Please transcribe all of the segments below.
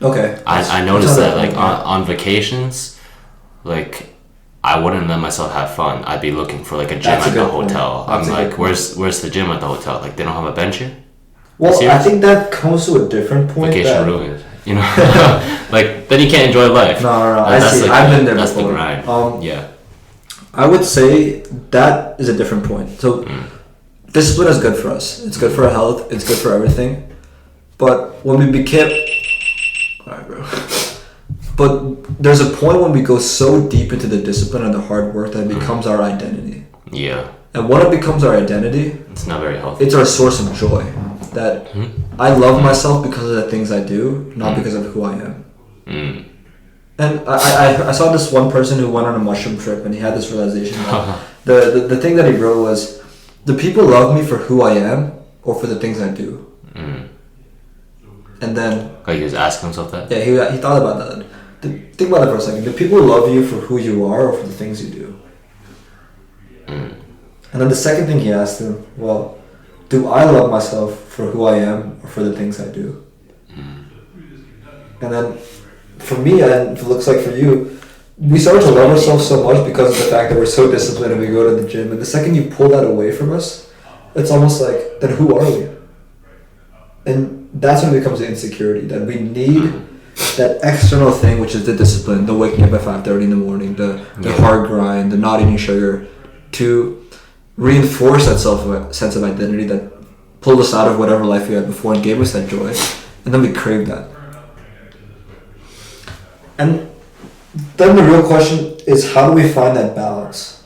Okay. I noticed that like on vacations, like I wouldn't let myself have fun. I'd be looking for like a gym at the hotel. I'm like, where's the gym at the hotel? Like they don't have a bench here? Well, I think that comes to a different point. Vacation ruined. You know? Like then you can't enjoy life. No. I see. Like, I've been there that's before. That's the grind. Yeah. I would say that is a different point. So discipline is good for us. It's good for our health. It's good for everything. But when we became... Alright, bro. But there's a point when we go so deep into the discipline and the hard work that it becomes our identity. Yeah. And when it becomes our identity... It's not very healthy. It's our source of joy. That I love myself because of the things I do, not because of who I am. And I saw this one person who went on a mushroom trip and he had this realization that the thing that he wrote was, do people love me for who I am or for the things I do? And then... Like he was asking himself that? Yeah, he thought about that. Think about it for a second. Do people love you for who you are or for the things you do? And then the second thing he asked him, well, do I love myself for who I am or for the things I do? And then for me, and it looks like for you, we start to love ourselves so much because of the fact that we're so disciplined and we go to the gym. And the second you pull that away from us, it's almost like, then who are we? And that's when it becomes the insecurity, that we need that external thing, which is the discipline, the waking up at 5:30 in the morning, the hard grind, the not eating sugar, to reinforce that sense of identity that pulled us out of whatever life we had before and gave us that joy. And then we crave that. And then the real question is, how do we find that balance?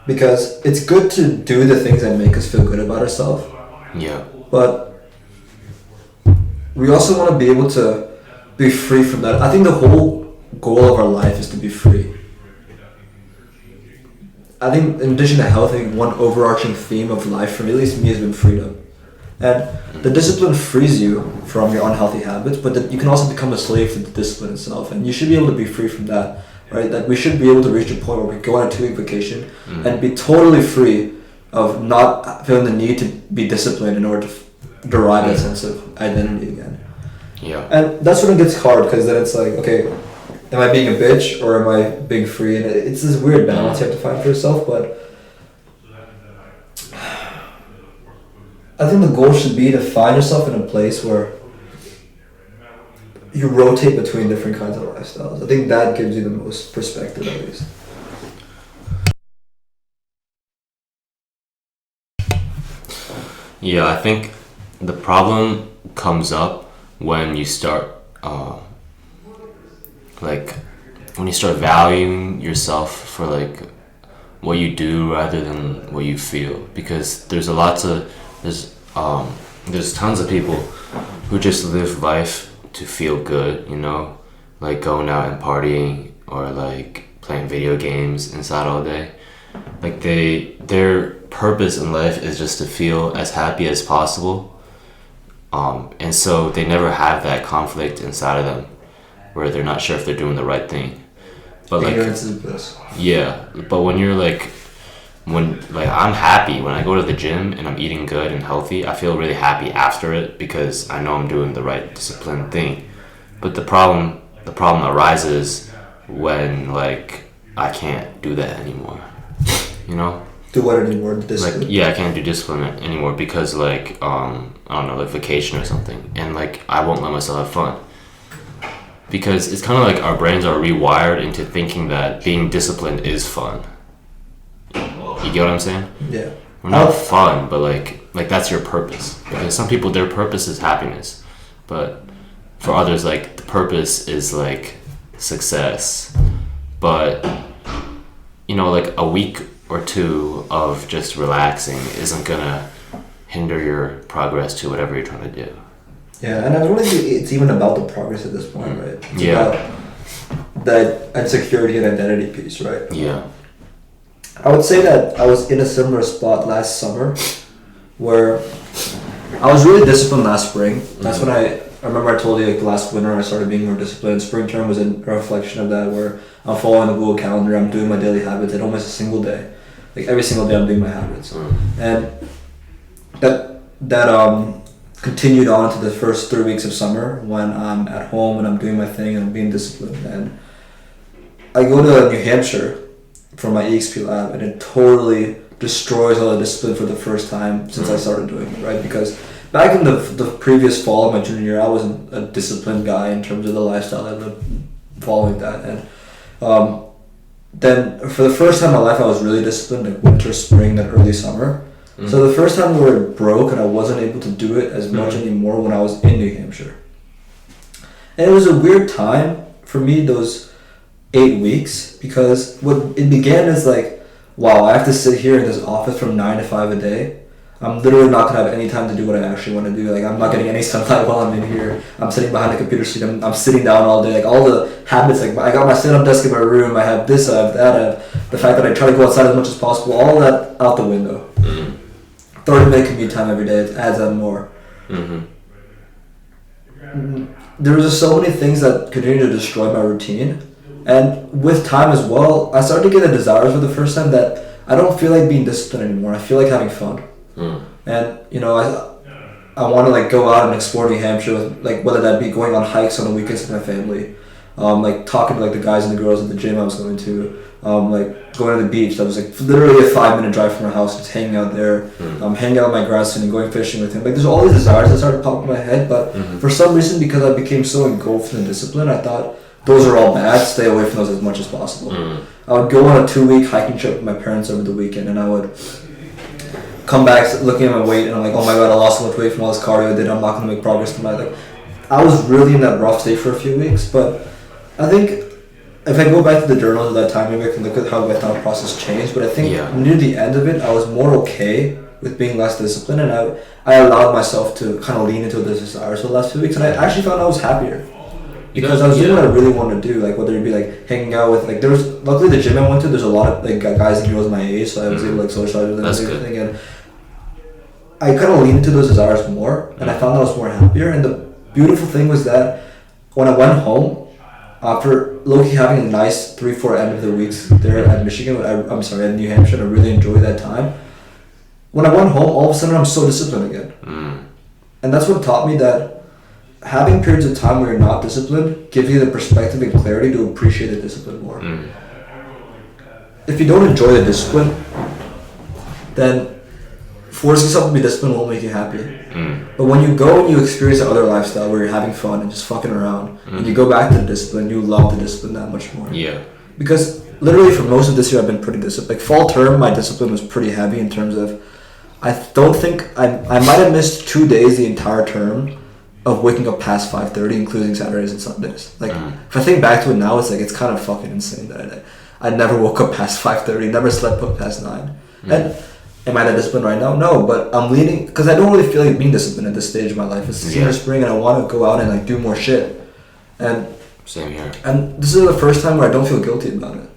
Because it's good to do the things that make us feel good about ourselves. Yeah. But we also want to be able to be free from that. I think the whole goal of our life is to be free. I think in addition to health, I think one overarching theme of life, for at least me, has been freedom. And the discipline frees you from your unhealthy habits, but that you can also become a slave to the discipline itself. And you should be able to be free from that, right? That we should be able to reach a point where we go on a 2-week vacation and be totally free of not feeling the need to be disciplined in order to derive that sense of identity again. Yeah. And that's when it gets hard, because then it's like, okay, am I being a bitch or am I being free? And it's this weird balance you have to find for yourself, but I think the goal should be to find yourself in a place where you rotate between different kinds of lifestyles. I think that gives you the most perspective, at least. Yeah, I think the problem comes up when you start when you start valuing yourself for like what you do rather than what you feel, because there's tons of people who just live life to feel good, you know, like going out and partying or like playing video games inside all day. Like their purpose in life is just to feel as happy as possible, and so they never have that conflict inside of them where they're not sure if they're doing the right thing. But ignorance is bliss. Yeah, but when you're I'm happy when I go to the gym and I'm eating good and healthy. I feel really happy after it because I know I'm doing the right disciplined thing. But the problem arises when like I can't do that anymore. You know? Do what anymore? Discipline? Like, yeah, I can't do discipline anymore because like I don't know, like vacation or something, and like I won't let myself have fun. Because it's kind of like our brains are rewired into thinking that being disciplined is fun. You get what I'm saying? Yeah. We're not fun, but like that's your purpose. Because some people, their purpose is happiness, but for others, like the purpose is like success. But you know, like a week or two of just relaxing isn't gonna hinder your progress to whatever you're trying to do. Yeah, and I don't think it's even about the progress at this point, right? It's about that insecurity and identity piece, right? Yeah. I would say that I was in a similar spot last summer where I was really disciplined last spring. That's when I remember I told you like last winter I started being more disciplined. Spring term was a reflection of that, where I'm following the Google Calendar, I'm doing my daily habits. I don't miss a single day. Like every single day I'm doing my habits. And that continued on to the first 3 weeks of summer when I'm at home and I'm doing my thing and I'm being disciplined. And I go to New Hampshire for my EXP lab, and it totally destroys all the discipline for the first time since I started doing it, right? Because back in the previous fall of my junior year, I wasn't a disciplined guy in terms of the lifestyle I lived following that. And then for the first time in my life, I was really disciplined, like winter, spring, then early summer. So the first time where it broke and I wasn't able to do it as much anymore when I was in New Hampshire. And it was a weird time for me, those 8 weeks, because what it began as like, wow, I have to sit here in this office from 9 to 5 a day. I'm literally not going to have any time to do what I actually want to do. Like, I'm not getting any sunlight while I'm in here. I'm sitting behind the computer screen. I'm sitting down all day. Like, all the habits, like, I got my sit-up desk in my room. I have this, I have that. I have the fact that I try to go outside as much as possible. All that out the window. 30-minute commute time every day. It adds up more. There was just so many things that continued to destroy my routine. And with time as well, I started to get a desire for the first time that I don't feel like being disciplined anymore. I feel like having fun. And, you know, I want to, like, go out and explore New Hampshire, with, like, whether that be going on hikes on the weekends with my family, like, talking to, like, the guys and the girls at the gym I was going to, like, going to the beach. That was, like, literally a 5-minute drive from my house, just hanging out there, hanging out with my grandson and going fishing with him. Like, there's all these desires that started popping in my head, but for some reason, because I became so engulfed in the discipline, I thought, those are all bad, stay away from those as much as possible. I would go on a 2-week hiking trip with my parents over the weekend, and I would come back looking at my weight, and I'm like, oh my god, I lost so much weight from all this cardio I did, I'm not going to make progress to my life. I was really in that rough state for a few weeks, but I think if I go back to the journals of that time, maybe I can look at how my thought process changed, but I think near the end of it, I was more okay with being less disciplined, and I allowed myself to kind of lean into the desires for the last few weeks, and I actually found I was happier. Because I was doing what I really wanted to do, like whether it be like hanging out with, like, there was, luckily the gym I went to, there's a lot of like guys and girls my age, so I was able to like socialize with them and everything, and I kind of leaned into those desires more, and I found I was more happier. And the beautiful thing was that when I went home, after low-key having a nice 3-4 end of the weeks there at Michigan, at New Hampshire, and I really enjoyed that time. When I went home, all of a sudden I'm so disciplined again. And that's what taught me that having periods of time where you're not disciplined gives you the perspective and clarity to appreciate the discipline more. If you don't enjoy the discipline, then forcing yourself to be disciplined won't make you happy. But when you go and you experience the other lifestyle where you're having fun and just fucking around, and you go back to the discipline, you love the discipline that much more. Because literally for most of this year I've been pretty disciplined. Like fall term, my discipline was pretty heavy in terms of, I don't think, I might have missed 2 days the entire term of waking up past 5:30, including Saturdays and Sundays. Like, if I think back to it now, it's like, it's kind of fucking insane that I never woke up past 5:30, never slept past 9. And am I that disciplined right now? No, but I'm leaning, because I don't really feel like being disciplined at this stage of my life. It's senior spring, and I want to go out and like do more shit. And same here. And this is the first time where I don't feel guilty about it.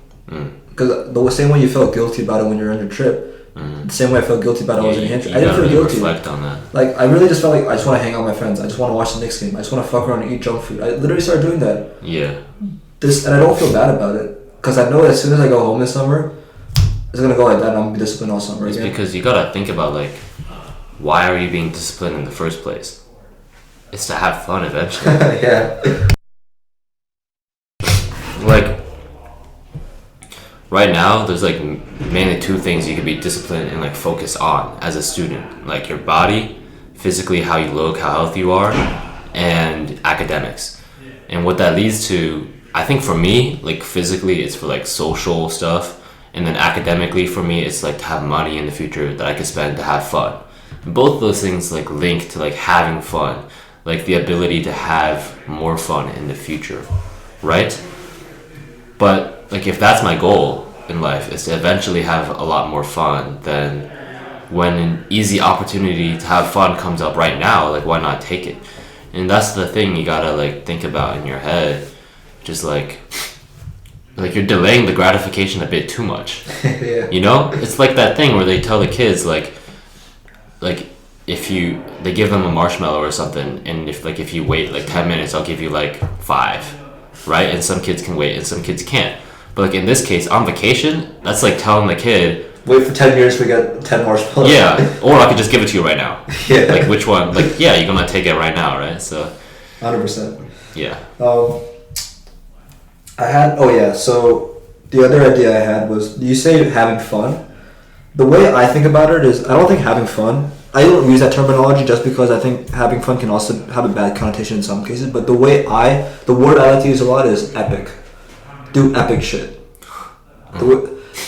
Because the same way you felt guilty about it when you're on your trip, the same way I felt guilty about it when I was in Hampshire. I didn't feel guilty. Reflect on that. Like, I really just felt like I just want to hang out with my friends. I just want to watch the Knicks game. I just want to fuck around and eat junk food. I literally started doing that. And I don't feel bad about it. Because I know as soon as I go home this summer, it's going to go like that and I'm going to be disciplined all summer again. It's because you got to think about, like, why are you being disciplined in the first place? It's to have fun eventually. Like, right now, there's like mainly 2 things you could be disciplined and like focus on as a student, like your body, physically how you look, how healthy you are, and academics. And what that leads to, I think for me, like physically, it's for like social stuff, and then academically for me, it's like to have money in the future that I could spend to have fun. And both those things like link to like having fun, like the ability to have more fun in the future, right? But like if that's my goal in life, is to eventually have a lot more fun, then when an easy opportunity to have fun comes up right now, like why not take it? And that's the thing you gotta like think about in your head, just like you're delaying the gratification a bit too much. You know, it's like that thing where they tell the kids like if they give them a marshmallow or something, and if you wait like 10 minutes, I'll give you like 5, right? And some kids can wait and some kids can't. But like in this case, on vacation, that's like telling the kid, wait for 10 years to get 10 marshmallows. Yeah, or I could just give it to you right now. Yeah. Like, which one? Like, yeah, you're gonna take it right now, right? So. 100%. Yeah. So the other idea I had was, you say having fun. The way I think about it is, I don't think having fun, I don't use that terminology just because I think having fun can also have a bad connotation in some cases, but the word I like to use a lot is epic. Do epic shit.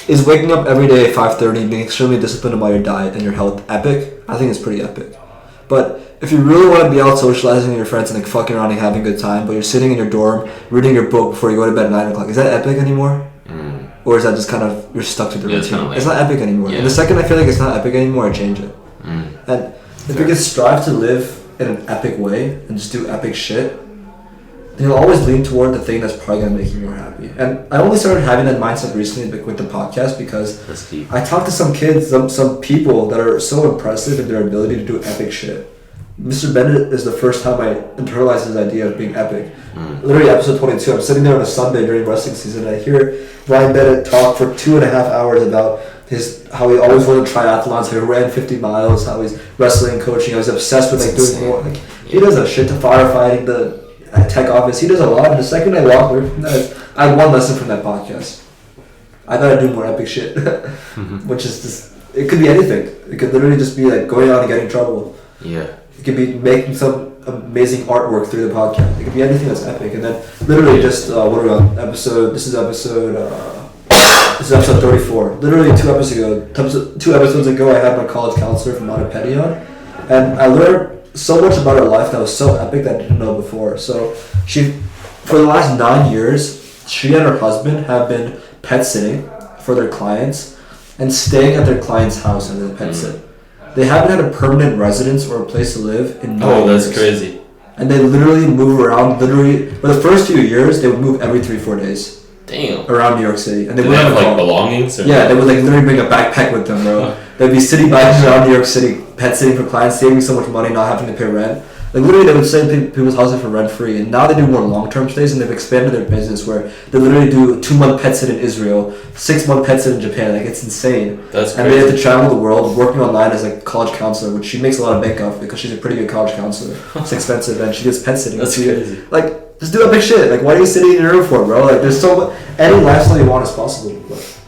Is waking up every day at 5:30, being extremely disciplined about your diet and your health epic? I think it's pretty epic. But if you really want to be out socializing with your friends and like fucking around and having a good time, but you're sitting in your dorm reading your book before you go to bed at 9 o'clock, is that epic anymore? Or is that just kind of, you're stuck to the routine? Kind of it's not epic anymore. Yeah. And the second I feel like it's not epic anymore, I change it. And if you can strive to live in an epic way and just do epic shit, then you'll always lean toward the thing that's probably going to make you more happy. And I only started having that mindset recently with the podcast because I talked to some kids, some people that are so impressive in their ability to do epic shit. Mr. Bennett is the first time I internalized his idea of being epic. Literally episode 22, I'm sitting there on a Sunday during wrestling season and I hear Ryan Bennett talk for 2.5 hours about how he always wanted to triathlons, how he ran 50 miles, how he's wrestling, coaching, how he's obsessed with like doing more. Like, he does a shit to firefighting, the tech office, he does a lot. And the second I walked away from that, I had one lesson from that podcast. I gotta do more epic shit. Which is just, it could be anything. It could literally just be like going out and getting in trouble. Yeah. It could be making some amazing artwork through the podcast. It could be anything that's epic. And then literally just, what are we on? This is episode 34. Literally 2 episodes ago, I had my college counselor from Unported on. And I learned so much about her life that was so epic that I didn't know before. So for the last 9 years, she and her husband have been pet sitting for their clients and staying at their client's house and they pet sit. They haven't had a permanent residence or a place to live in 9 years. That's crazy. And they literally move around, for the first few years, they would move every 3-4 days. Damn. Around New York City. And they would would have like belongings? Or yeah, they would like literally bring a backpack with them, bro. They'd be city bikes around New York City, pet sitting for clients, saving so much money, not having to pay rent. Like literally, they would stay in people's houses for rent free, and now they do more long-term stays, and they've expanded their business where they literally do 2-month pet sit in Israel, 6-month pet sit in Japan. Like it's insane. That's crazy. And they have to travel the world, working online as a college counselor, which she makes a lot of bank off because she's a pretty good college counselor. It's expensive, and she does pet sitting. That's crazy. Like, just do epic shit. Like, what are you sitting in your room for, bro? Like, there's so much. Any lifestyle you want is possible, but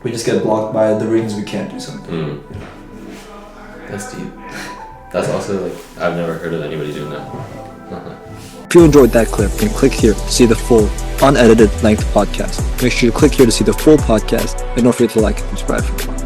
we just get blocked by the reasons we can't do something. You know? That's deep. That's also like, I've never heard of anybody doing that. If you enjoyed that clip, then click here to see the full, unedited length podcast. Make sure you click here to see the full podcast, and don't forget to like and subscribe for more.